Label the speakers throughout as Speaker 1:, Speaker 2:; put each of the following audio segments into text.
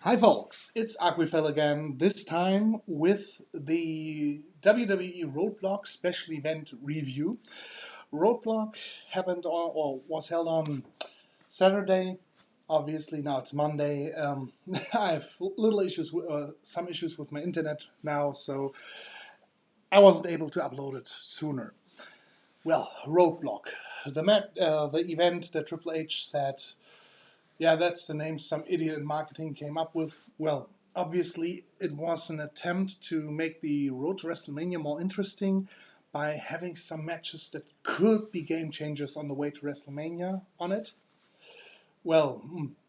Speaker 1: Hi folks, it's Aquifel again, this time with the WWE Roadblock special event review. Roadblock happened or was held on Saturday. Obviously now it's Monday. I have some issues with my internet now, so I wasn't able to upload it sooner. Well, Roadblock, the event that Triple H said. Yeah, that's the name some idiot in marketing came up with. Well, obviously, it was an attempt to make the road to WrestleMania more interesting by having some matches that could be game changers on the way to WrestleMania on it. Well,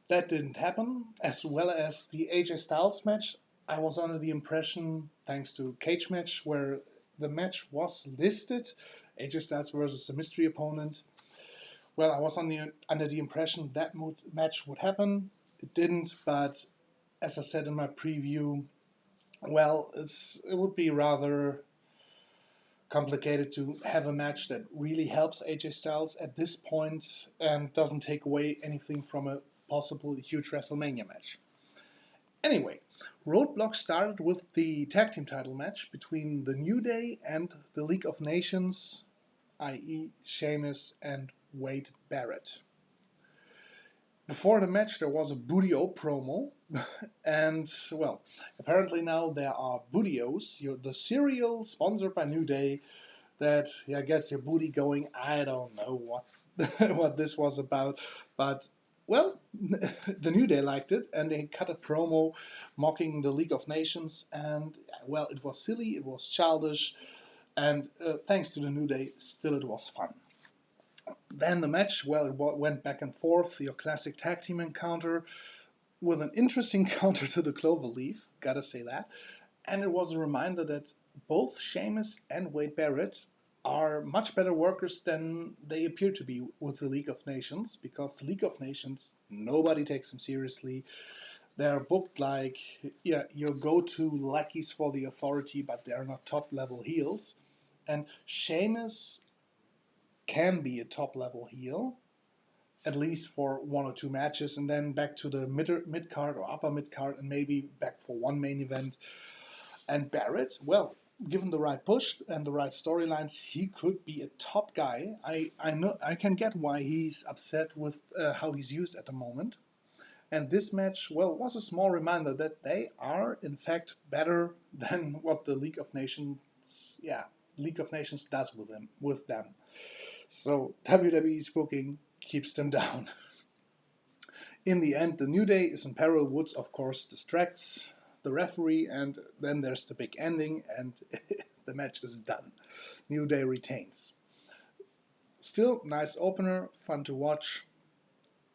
Speaker 1: that didn't happen, as well as the AJ Styles match. I was under the impression, thanks to Cage Match, where the match was listed, AJ Styles versus a mystery opponent. Well, I was under the impression that match would happen. It didn't, but as I said in my preview, well, it would be rather complicated to have a match that really helps AJ Styles at this point and doesn't take away anything from a possible huge WrestleMania match. Anyway, Roadblock started with the tag team title match between the New Day and the League of Nations, i.e. Sheamus and Wade Barrett. Before the match there was a Booty-O promo, and well, apparently now there are Booty-Os, the cereal sponsored by New Day that gets your booty going. I don't know what what this was about, but well, the New Day liked it and they cut a promo mocking the League of Nations, and well, it was silly, it was childish, and thanks to the New Day, still it was fun. Then the match, well, it went back and forth, your classic tag team encounter with an interesting counter to the Cloverleaf, gotta say that. And it was a reminder that both Sheamus and Wade Barrett are much better workers than they appear to be with the League of Nations, because the League of Nations, nobody takes them seriously. They're booked like your go-to lackeys for the authority, but they're not top-level heels. And Sheamus can be a top-level heel, at least for one or two matches, and then back to the mid-card or upper mid-card, and maybe back for one main event. And Barrett, well, given the right push and the right storylines, he could be a top guy. I can get why he's upset with how he's used at the moment. And this match, well, was a small reminder that they are, in fact, better than what the League of Nations does with them. So WWE's booking keeps them down. In the end, the New Day is in peril. Woods, of course, distracts the referee, and then there's the big ending, and the match is done. New Day retains. Still, nice opener, fun to watch,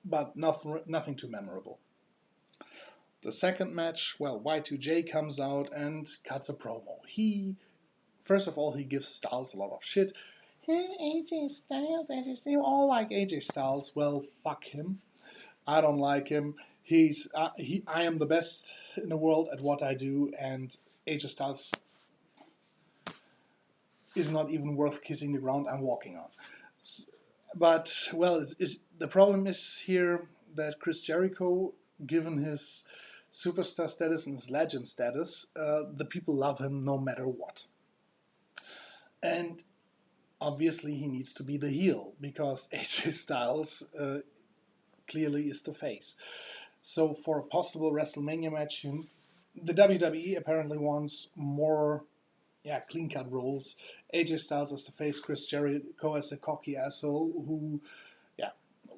Speaker 1: but nothing too memorable. The second match, well, Y2J comes out and cuts a promo. First of all, he gives Styles a lot of shit. AJ Styles, you all like AJ Styles. Well, fuck him. I don't like him. I am the best in the world at what I do, and AJ Styles is not even worth kissing the ground I'm walking on. But, well, the problem is here that Chris Jericho, given his superstar status and his legend status, the people love him no matter what. And obviously he needs to be the heel, because AJ Styles clearly is the face. So for a possible WrestleMania match, the WWE apparently wants more clean-cut roles. AJ Styles as the face, Chris Jericho as a cocky asshole who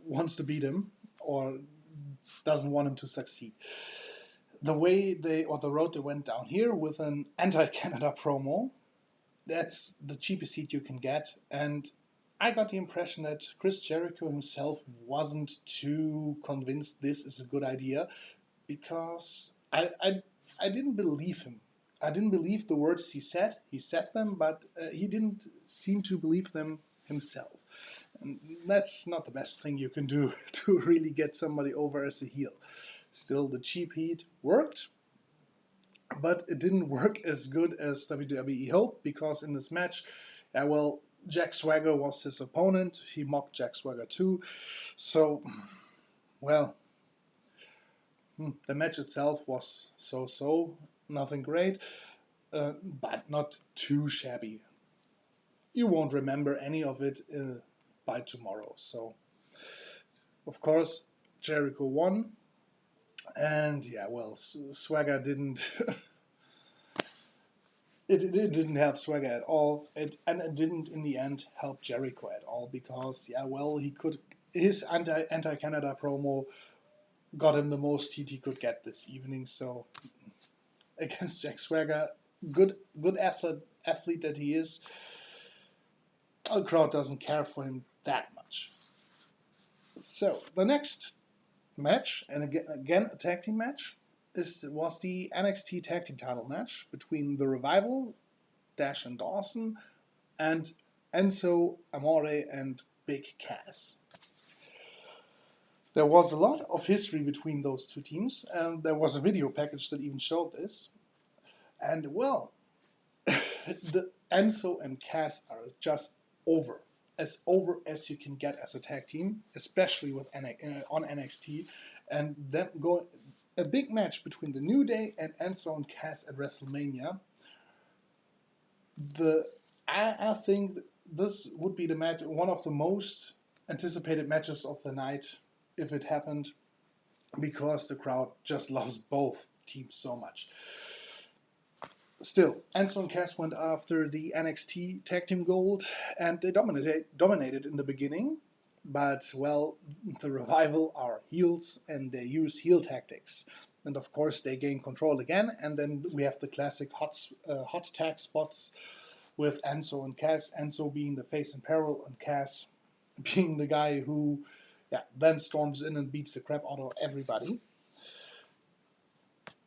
Speaker 1: wants to beat him or doesn't want him to succeed. The road they went down here with an anti-Canada promo, that's the cheapest seat you can get, and I got the impression that Chris Jericho himself wasn't too convinced this is a good idea, because I didn't believe him. I didn't believe the words he said. He said them, but he didn't seem to believe them himself. And that's not the best thing you can do to really get somebody over as a heel. Still, the cheap heat worked, but it didn't work as good as WWE hoped, because in this match, Jack Swagger was his opponent. He mocked Jack Swagger too. So, well, The match itself was so-so, nothing great, but not too shabby. You won't remember any of it by tomorrow. So, of course, Jericho won. And yeah, well, Swagger didn't. it didn't have Swagger at all. It didn't in the end help Jericho at all because yeah, well, his anti-Canada promo got him the most heat he could get this evening. So against Jack Swagger, good athlete that he is, the crowd doesn't care for him that much. So the next match, and again a tag team match, was the NXT tag team title match between the Revival, Dash and Dawson, and Enzo, Amore, and Big Cass. There was a lot of history between those two teams, and there was a video package that even showed this. And well, the Enzo and Cass are just over as you can get as a tag team, especially with on NXT, and then go a big match between the New Day and Enzo and Cass at WrestleMania. I think this would be the match, one of the most anticipated matches of the night if it happened, because the crowd just loves both teams so much. Still, Enzo and Cass went after the NXT Tag Team Gold, and they dominated in the beginning. But, well, the Revival are heels, and they use heel tactics. And, of course, they gain control again, and then we have the classic hot tag spots with Enzo and Cass. Enzo being the face in peril, and Cass being the guy who then storms in and beats the crap out of everybody.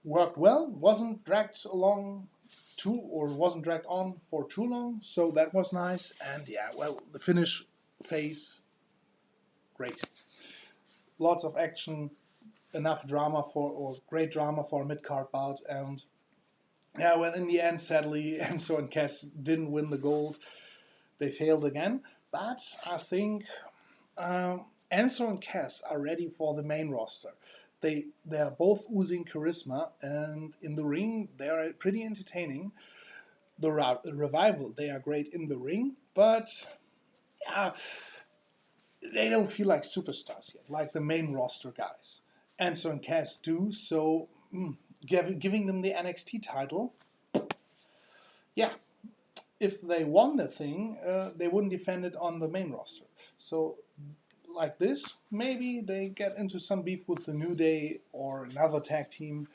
Speaker 1: Worked well, wasn't dragged on for too long, so that was nice. And yeah, well, the finish phase, great. Lots of action, enough drama great drama for a mid-card bout. And yeah, well, in the end, sadly, Enzo and Cass didn't win the gold. They failed again, but I think Enzo and Cass are ready for the main roster. They are both oozing charisma, and in the ring they are pretty entertaining. The Revival, they are great in the ring, but they don't feel like superstars yet, like the main roster guys. Enzo and Cass do, so giving them the NXT title, yeah, if they won the thing, they wouldn't defend it on the main roster. So like this, maybe they get into some beef with the New Day or another tag team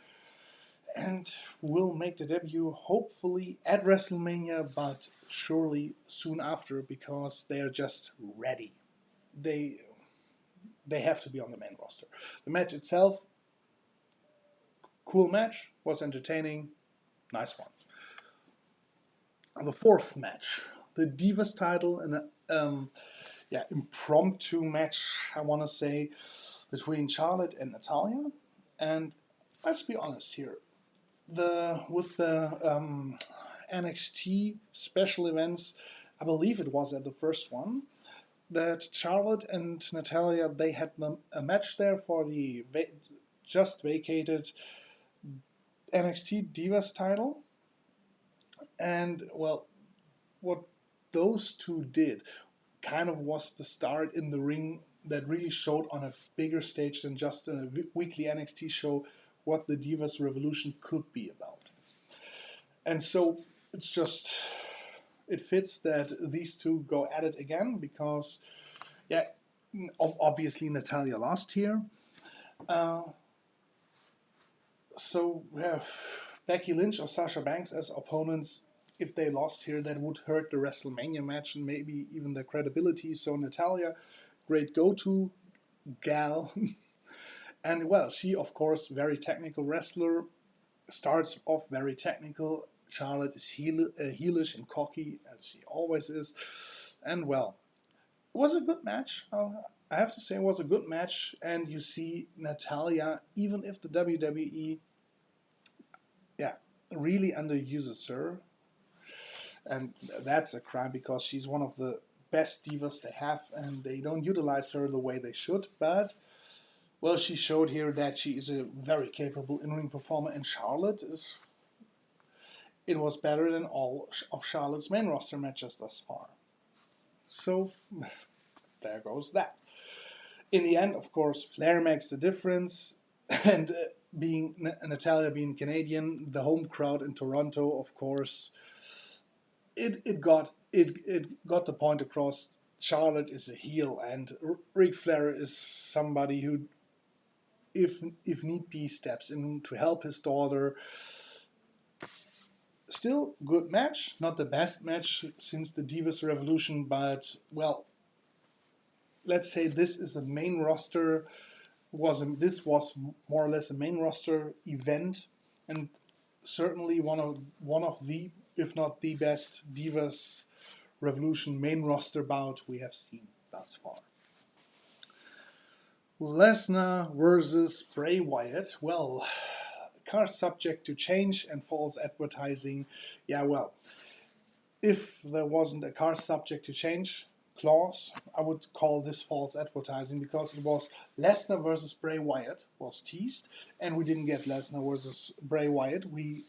Speaker 1: and will make the debut hopefully at WrestleMania, but surely soon after, because they are just ready. They have to be on the main roster. The match itself, cool match, was entertaining, nice one. The fourth match, the Divas title, and impromptu match, I want to say, between Charlotte and Natalya. And let's be honest here, with the NXT special events, I believe it was at the first one, that Charlotte and Natalya, they had a match there for the just vacated NXT Divas title. And well, what those two did kind of was the start in the ring that really showed on a bigger stage than just a weekly NXT show what the Divas Revolution could be about. And so it fits that these two go at it again, because obviously Natalya lost here. So we have Becky Lynch or Sasha Banks as opponents. If they lost here, that would hurt the WrestleMania match and maybe even the credibility. So Natalya, great go-to gal. And well, she, of course, very technical wrestler, starts off very technical. Charlotte is heelish and cocky, as she always is. And well, it was a good match. I have to say it was a good match. And you see Natalya, even if the WWE really underuses her, and that's a crime because she's one of the best divas they have, and they don't utilize her the way they should. But well, she showed here that she is a very capable in-ring performer, and it was better than all of Charlotte's main roster matches thus far. So, there goes that. In the end, of course, Flair makes the difference, and Natalya being Canadian, the home crowd in Toronto, of course, it got the point across. Charlotte is a heel, and Ric Flair is somebody who, if need be, steps in to help his daughter. Still good match, not the best match since the Divas Revolution, but well, let's say this is a main roster. This was more or less a main roster event, and certainly one of the, if not the best, Divas Revolution main roster bout we have seen thus far. Lesnar versus Bray Wyatt. Well, card subject to change and false advertising. Yeah, well, if there wasn't a card subject to change clause, I would call this false advertising, because it was Lesnar versus Bray Wyatt was teased, and we didn't get Lesnar versus Bray Wyatt. We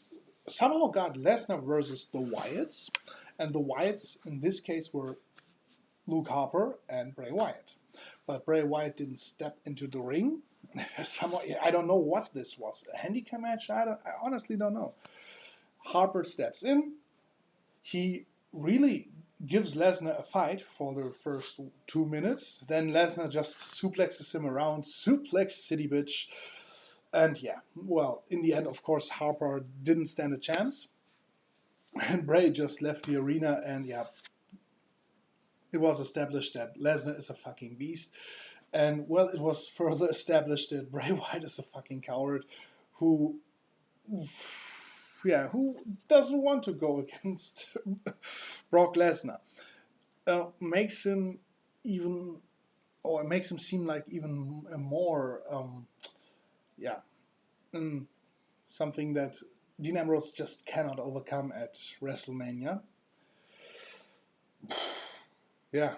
Speaker 1: somehow got Lesnar versus the Wyatts, and the Wyatts in this case were Luke Harper and Bray Wyatt. But Bray Wyatt didn't step into the ring. I don't know what this was. A handicap match? I honestly don't know. Harper steps in. He really gives Lesnar a fight for the first 2 minutes. Then Lesnar just suplexes him around. Suplex City Bitch. And yeah, well, in the end, of course, Harper didn't stand a chance. And Bray just left the arena, and yeah, it was established that Lesnar is a fucking beast. And well, it was further established that Bray Wyatt is a fucking coward who doesn't want to go against Brock Lesnar. Makes him seem like even more, something that Dean Ambrose just cannot overcome at WrestleMania. Yeah,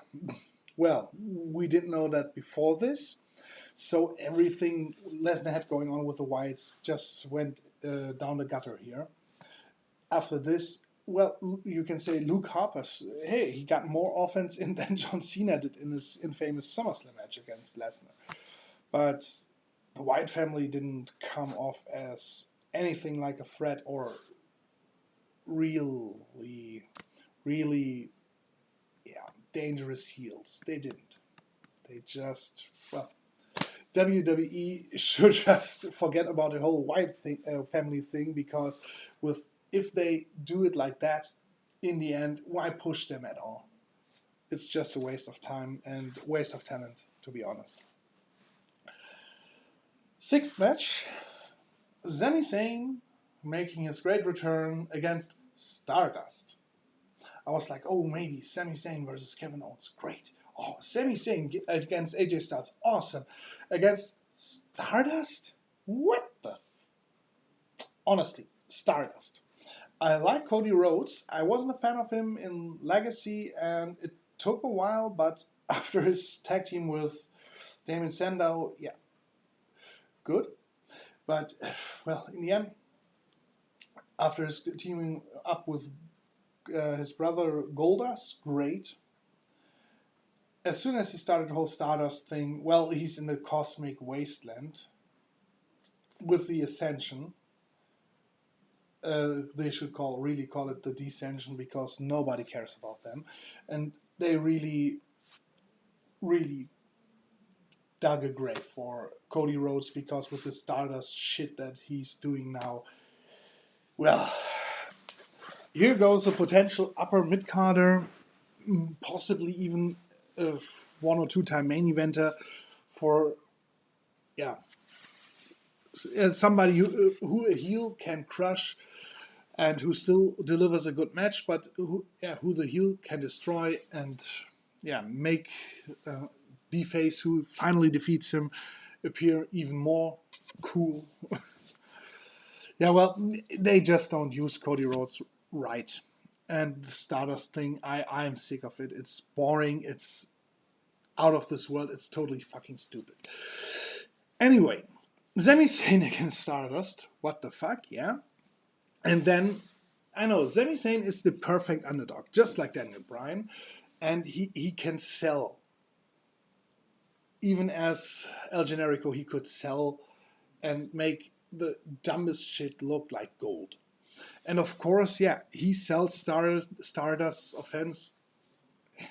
Speaker 1: well, we didn't know that before this, so everything Lesnar had going on with the Wyatts just went down the gutter here. After this, well, you can say Luke Harper, hey, he got more offense in than John Cena did in his infamous SummerSlam match against Lesnar. But the Wyatt family didn't come off as anything like a threat or really dangerous heels. They didn't. They just, well, WWE should just forget about the whole Wyatt family thing, because if they do it like that, in the end, why push them at all? It's just a waste of time and waste of talent, to be honest. Sixth match, Sami Zayn making his great return against Stardust. I was like, oh, maybe Sami Zayn versus Kevin Owens, great. Oh, Sami Zayn against AJ Styles, awesome. Against Stardust? What the? Honestly, Stardust. I like Cody Rhodes. I wasn't a fan of him in Legacy, and it took a while, but after his tag team with Damien Sandow, yeah, good. But, well, in the end, after his teaming up with his brother Goldust, great. As soon as he started the whole Stardust thing, well, he's in the cosmic wasteland with the Ascension. They should really call it the Descension, because nobody cares about them. And they really dug a grave for Cody Rhodes, because with the Stardust shit that he's doing now, well, here goes a potential upper mid-carder, possibly even a 1 or 2 time main eventer for, somebody who a heel can crush and who still delivers a good match, but who the heel can destroy and make the face who finally defeats him appear even more cool. Well, they just don't use Cody Rhodes right. And the Stardust thing, I'm sick of it. It's boring. It's out of this world. It's totally fucking stupid. Anyway, Sami Zayn against Stardust. What the fuck, yeah? And then, I know, Sami Zayn is the perfect underdog, just like Daniel Bryan. And he can sell. Even as El Generico, he could sell and make the dumbest shit look like gold. And of course, yeah, he sells Stardust's offense,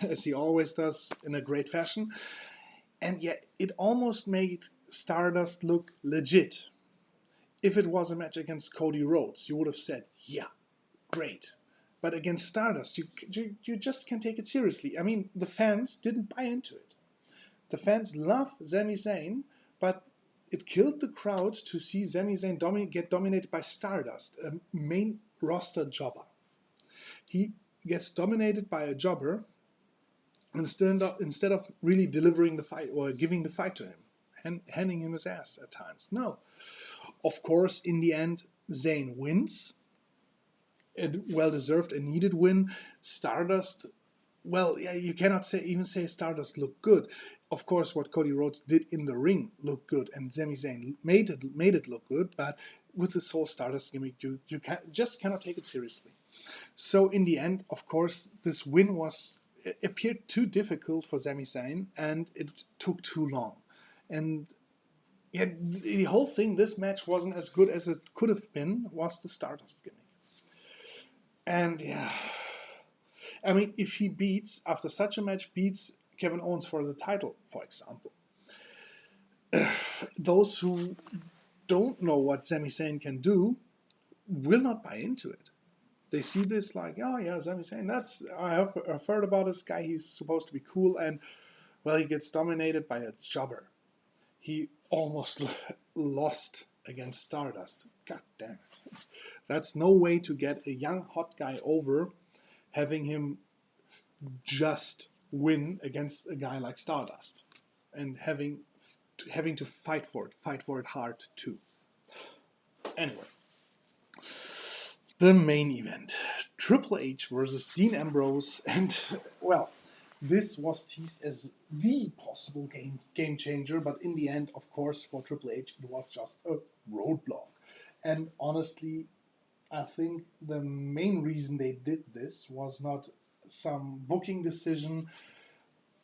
Speaker 1: as he always does, in a great fashion. And yeah, it almost made Stardust look legit. If it was a match against Cody Rhodes, you would have said, yeah, great. But against Stardust, you just can't take it seriously. I mean, the fans didn't buy into it. The fans love Sami Zayn, but it killed the crowd to see Sami Zayn get dominated by Stardust, a main roster jobber. He gets dominated by a jobber instead of really delivering the fight or giving the fight to him, and handing him his ass at times. No. Of course, in the end, Zayn wins. A well-deserved and needed win. Stardust, well, yeah, you cannot even say Stardust looked good. Of course, what Cody Rhodes did in the ring looked good, and Sami Zayn made it look good. But with this whole Stardust gimmick, you just cannot take it seriously. So in the end, of course, this win appeared too difficult for Sami Zayn, and it took too long. And yeah, the whole thing, this match wasn't as good as it could have been, was the Stardust gimmick. And yeah, I mean, if he after such a match, beats Kevin Owens for the title, for example, those who don't know what Sami Zayn can do will not buy into it. They see this like, oh yeah, Sami Zayn, I've heard about this guy, he's supposed to be cool, and well, he gets dominated by a jobber. He almost lost against Stardust. God damn it. That's no way to get a young hot guy over, having him just win against a guy like Stardust, and having to fight for it hard too. Anyway, the main event: Triple H versus Dean Ambrose, and well, this was teased as the possible game changer, but in the end, of course, for Triple H, it was just a roadblock. And honestly, I think the main reason they did this was not some booking decision,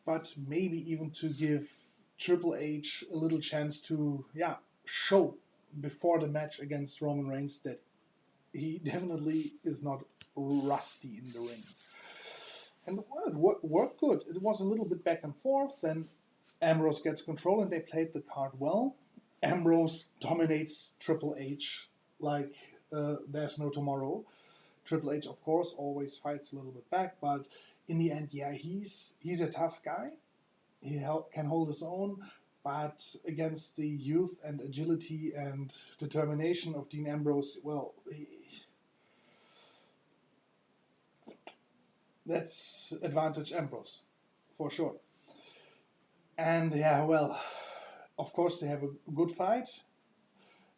Speaker 1: but maybe even to give Triple H a little chance to, show before the match against Roman Reigns that he definitely is not rusty in the ring. And well, it worked good. It was a little bit back and forth. Then Ambrose gets control, and they played the card well. Ambrose dominates Triple H like there's no tomorrow. Triple H, of course, always fights a little bit back, but in the end, yeah, he's a tough guy. He can hold his own, but against the youth and agility and determination of Dean Ambrose, well, that's advantage Ambrose, for sure. And yeah, well, of course they have a good fight,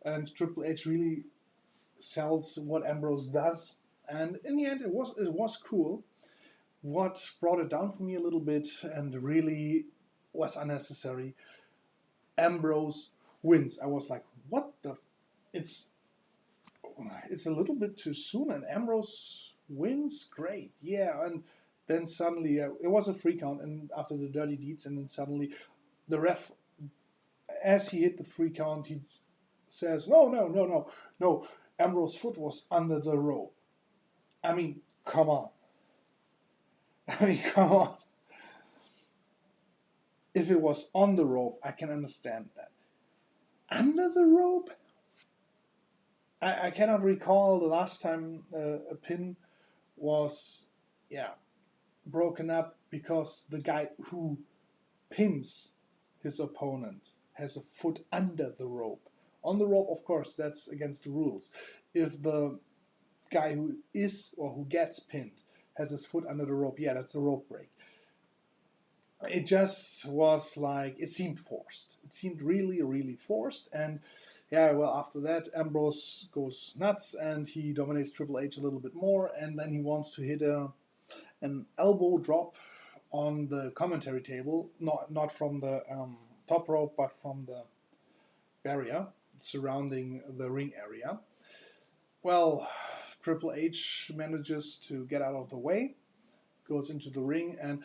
Speaker 1: and Triple H really sells what Ambrose does. And in the end, it was cool. What brought it down for me a little bit and really was unnecessary, Ambrose wins. I was like, what the? It's a little bit too soon, and Ambrose wins. Great, yeah. And then suddenly it was a 3 count, and after the dirty deeds, and then suddenly the ref, as he hit the 3 count, he says, no. Ambrose's foot was under the rope. I mean, come on. Come on. If it was on the rope, I can understand that. Under the rope? I cannot recall the last time a pin was, broken up because the guy who pins his opponent has a foot under the rope. On the rope, of course, that's against the rules. If the guy who is or who gets pinned has his foot under the rope, that's a rope break. It just was like, it seemed forced. It seemed really, really forced. And after that, Ambrose goes nuts and he dominates Triple H a little bit more. And then he wants to hit an elbow drop on the commentary table, not from the top rope, but from the barrier surrounding the ring area. Well, Triple H manages to get out of the way, goes into the ring, and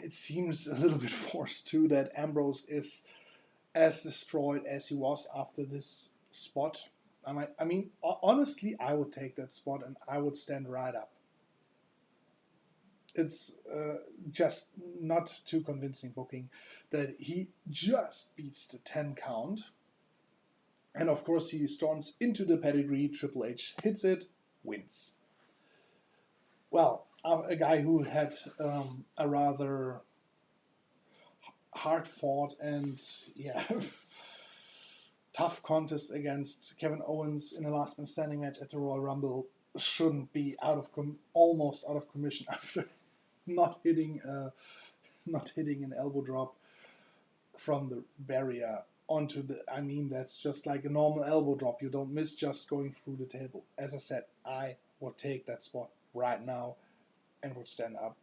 Speaker 1: it seems a little bit forced too that Ambrose is as destroyed as he was after this spot. I mean, honestly, I would take that spot and I would stand right up. It's just not too convincing booking that he just beats the 10 count. And of course, he storms into the pedigree. Triple H hits it, wins. Well, a guy who had a rather hard fought and tough contest against Kevin Owens in a last man standing match at the Royal Rumble shouldn't be almost out of commission after not hitting an elbow drop from the barrier onto the. I mean, that's just like a normal elbow drop. You don't miss just going through the table. As I said, I would take that spot right now and would stand up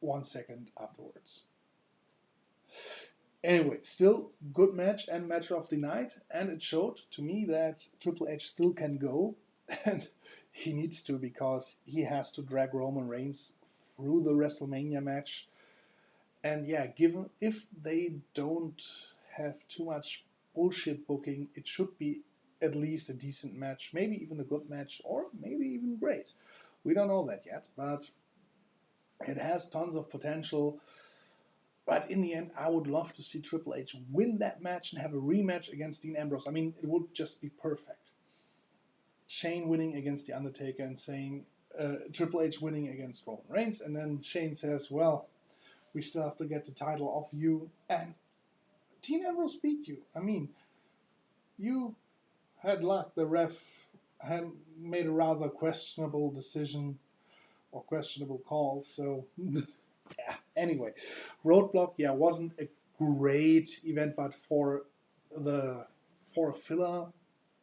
Speaker 1: 1 second afterwards. Anyway, still good match and match of the night, and it showed to me that Triple H still can go, and he needs to because he has to drag Roman Reigns through the WrestleMania match. And yeah, given if they don't have too much bullshit booking, it should be at least a decent match, maybe even a good match, or maybe even great. We don't know that yet, but it has tons of potential. But in the end, I would love to see Triple H win that match and have a rematch against Dean Ambrose. I mean, it would just be perfect. Shane winning against The Undertaker and saying Triple H winning against Roman Reigns, and then Shane says, well, we still have to get the title off you, and Dean Ambrose beat you. I mean, you had luck. The ref had made a rather questionable decision or questionable call, so yeah. Anyway, Roadblock, wasn't a great event, but for a filler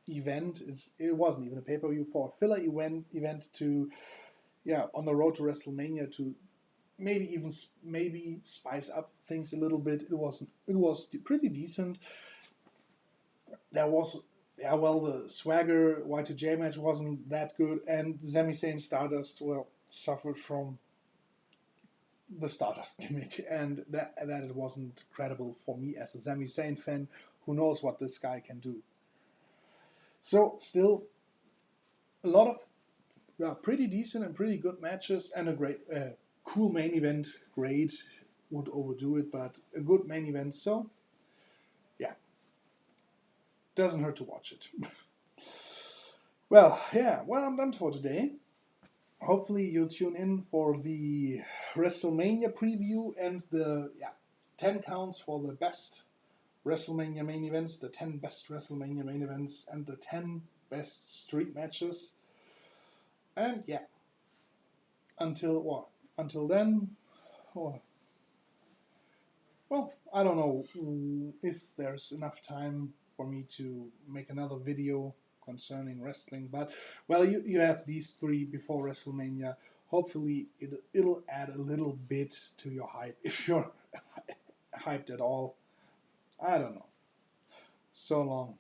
Speaker 1: event, it wasn't even a pay-per-view. For a filler event to on the road to WrestleMania to maybe spice up things a little bit. It was pretty decent. There was the Swagger Y2J match wasn't that good, and Sami Zayn Stardust suffered from the Stardust gimmick, and that it wasn't credible for me as a Sami Zayn fan who knows what this guy can do. So still a lot of pretty decent and pretty good matches, and a great cool main event. Great, would overdo it, but a good main event. So doesn't hurt to watch it. Well, I'm done for today. Hopefully you'll tune in for the WrestleMania preview and the 10 counts for the best WrestleMania main events, the 10 best WrestleMania main events, and the 10 best street matches. And until then, I don't know if there's enough time for me to make another video concerning wrestling, but you have these 3 before WrestleMania. Hopefully it'll add a little bit to your hype, if you're hyped at all. I don't know. So long.